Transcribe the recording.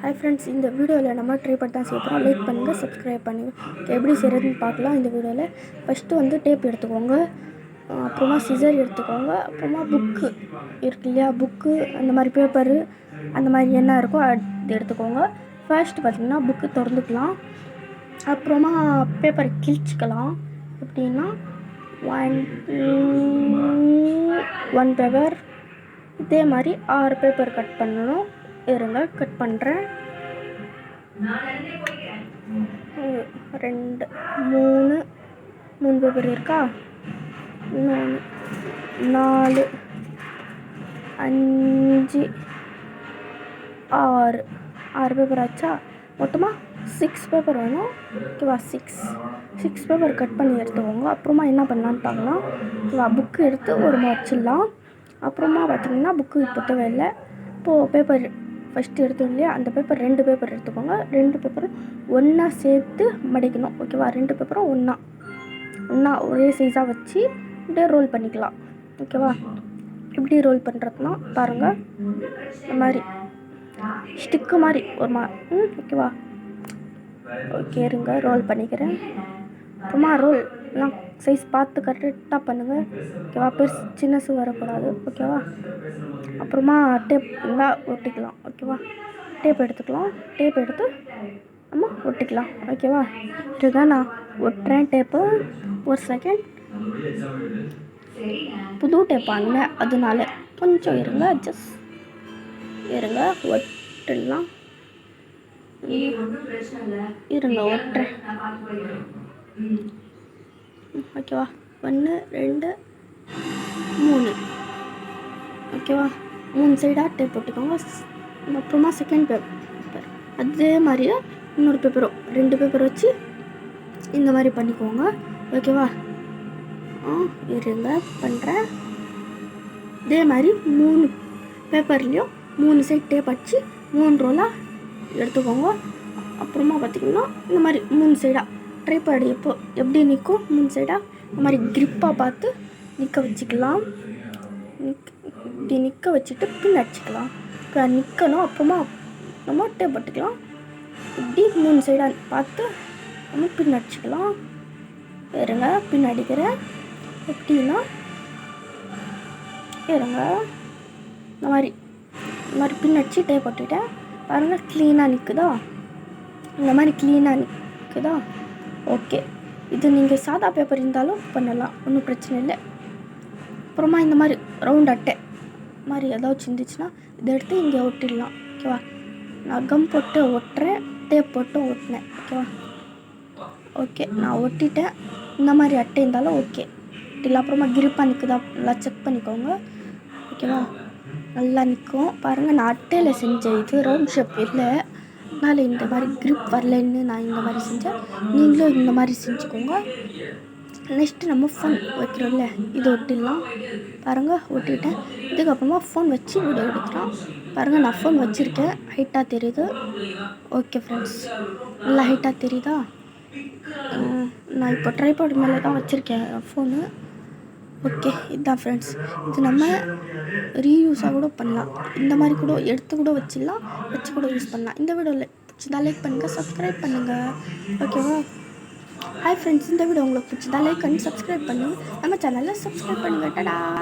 Hi friends, இந்த வீடியோவில் நம்ம ட்ரை பண்ணி தான் செய்யறோம். லைக் பண்ணுங்கள், சப்ஸ்கிரைப் பண்ணுங்கள். எப்படி செய்கிறதுன்னு பார்க்கலாம். இந்த வீடியோவில் ஃபஸ்ட்டு வந்து டேப் எடுத்துக்கோங்க, அப்புறமா சிசர் எடுத்துக்கோங்க, அப்புறமா புக்கு இருக்கு இல்லையா, புக்கு அந்த மாதிரி பேப்பரு அந்த மாதிரி என்ன இருக்கோ அது எடுத்துக்கோங்க. ஃபர்ஸ்ட் பார்த்திங்கன்னா புக்கு திறந்துக்கலாம், அப்புறமா பேப்பரை கிழிச்சிக்கலாம். எப்படின்னா ஒன் பேப்பர் இதே மாதிரி 6 பேப்பர் கட் பண்ணணும். இருங்க, கட் பண்ணுறேன். 2 3 பேப்பர் இருக்கா, 4 5 6 பேப்பர் ஆச்சா. மொத்தமாக 6 பேப்பர் வேணும். ஓகேவா, 6 பேப்பர் கட் பண்ணி எடுத்துக்கோங்க. அப்புறமா என்ன பண்ணலான்னு பார்க்கலாம். ஓகேவா, புக்கு எடுத்து ஒரு வச்சிடலாம். அப்புறமா பார்த்திங்கன்னா புக்கு இப்போ தேவையில்லை. இப்போது பேப்பர் ஃபஸ்ட்டு எடுத்தோம் இல்லையா, அந்த பேப்பர் 2 பேப்பர் எடுத்துக்கோங்க. 2 பேப்பரும் ஒன்றா சேர்த்து மடிக்கணும். ஓகேவா, 2 பேப்பரும் ஒன்றா ஒரே சைஸாக வச்சு இப்படியே ரோல் பண்ணிக்கலாம். ஓகேவா, இப்படி ரோல் பண்ணுறதுனா பாருங்கள், இந்த மாதிரி ஸ்டிக்கு மாதிரி ஒரு ஓகேவா. ஓகே, இருங்க, ரோல் பண்ணிக்கிறேன். அப்புறமா ரோல் எல்லாம் சைஸ் பார்த்து கரெக்டாக பண்ணுங்கள். ஓகேவா, பெருசு சின்னசு வரக்கூடாது. ஓகேவா, அப்புறமா டேப் இருந்தால் ஒட்டிக்கலாம். ஓகேவா, டேப் எடுத்துக்கலாம். டேப் எடுத்து நம்ம ஒட்டிக்கலாம். ஓகேவா, இதுதான் நான் ஒட்டுறேன் டேப்பு. ஒரு செகண்ட், புது டேப் வாங்கினேன், அதனால கொஞ்சம் இருங்க, இருங்க, ஒட்டிடலாம். இருங்க, ஒட்டுறேன். ஓகேவா, 1 2 3 ஓகேவா, 3 சைடாக டேப் போட்டுக்கோங்க. அப்புறமா செகண்ட் பேப்பர் அதே மாதிரியே இன்னொரு பேப்பரும் 2 பேப்பர் வச்சு இந்த மாதிரி பண்ணிக்கோங்க. ஓகேவா, இருங்க, பண்ணுறேன். இதே மாதிரி 3 பேப்பர்லேயும் 3 சைட் டேப் வச்சு 3 ரோலாக எடுத்துக்கோங்க. அப்புறமா பார்த்திங்கன்னா இந்த மாதிரி 3 சைடாக ட்ரைபாட் எப்படி நிற்கும், 3 சைடாக இந்த மாதிரி க்ரிப்பாக பார்த்து நிற்க வச்சுக்கலாம். இப்படி நிற்க வச்சுட்டு பின் அடிச்சுக்கலாம். நிற்கணும். அப்புறமா நம்ம டேப் போட்டுக்கலாம். இப்படி 3 சைடாக பார்த்து நம்ம பின் அடிச்சுக்கலாம். இருங்க, பின் அடிக்கிறேன். எப்படின்னா இருங்க, இந்த மாதிரி பின் அடிச்சு டேப் போட்டுட்டேன். பாருங்கள், க்ளீனாக நிற்குதா, இந்த மாதிரி க்ளீனாக நிற்குதா. ஓகே, இது நீங்கள் சாதா பேப்பர் இருந்தாலும் பண்ணலாம், ஒன்றும் பிரச்சனை இல்லை. அப்புறமா இந்த மாதிரி ரவுண்ட் அட்டை மாதிரி ஏதாச்சும் இருந்துச்சுன்னா இதை எடுத்து இங்கே ஒட்டிடலாம். ஓகேவா, நான் கம் போட்டு ஒட்டுறேன், டேப் போட்டு ஒட்டினேன். ஓகேவா, ஓகே, நான் ஒட்டிட்டேன். இந்த மாதிரி அட்டை இருந்தாலும் ஓகே இல்லை. அப்புறமா கிரிப்பாக நிற்குதா நல்லா செக் பண்ணிக்கோங்க. ஓகேவா, நல்லா நிற்கும். பாருங்கள், நான் அட்டையில் செஞ்சேன், இது ரவுண்ட் ஷேப் இல்லை, அதனால் இந்த மாதிரி கிரிப் வரலன்னு நான் இந்த மாதிரி செஞ்சேன். நீங்களும் இந்த மாதிரி செஞ்சுக்கோங்க. நெக்ஸ்ட்டு நம்ம ஃபோன் வைக்கிறோம்ல, இது ஒட்டிடலாம். பாருங்கள், ஒட்டிட்டேன். இதுக்கப்புறமா ஃபோன் வச்சு வீடியோ எடுக்கலாம். பாருங்கள், நான் ஃபோன் வச்சுருக்கேன், ஹைட்டாக தெரியுது. ஓகே ஃப்ரெண்ட்ஸ், நல்லா ஹைட்டாக தெரியுதா. நான் இப்போ ட்ரைபாட் மேலே தான் வச்சுருக்கேன் ஃபோனு. ஓகே, இதுதான் ஃப்ரெண்ட்ஸ். இது நம்ம ரீயூஸாக கூட பண்ணலாம். இந்த மாதிரி கூட எடுத்து கூட வச்சு கூட யூஸ் பண்ணலாம். இந்த வீடியோவில் பிடிச்சதா லைக் பண்ணுங்கள், சப்ஸ்கிரைப் பண்ணுங்கள். ஓகேவா, ஹாய் ஃப்ரெண்ட்ஸ், இந்த வீடியோ உங்களுக்கு பிடிச்சதா லைக் பண்ணி சப்ஸ்கிரைப் பண்ணுங்கள். நம்ம சேனலில் சப்ஸ்கிரைப் பண்ணுங்கள். டடா.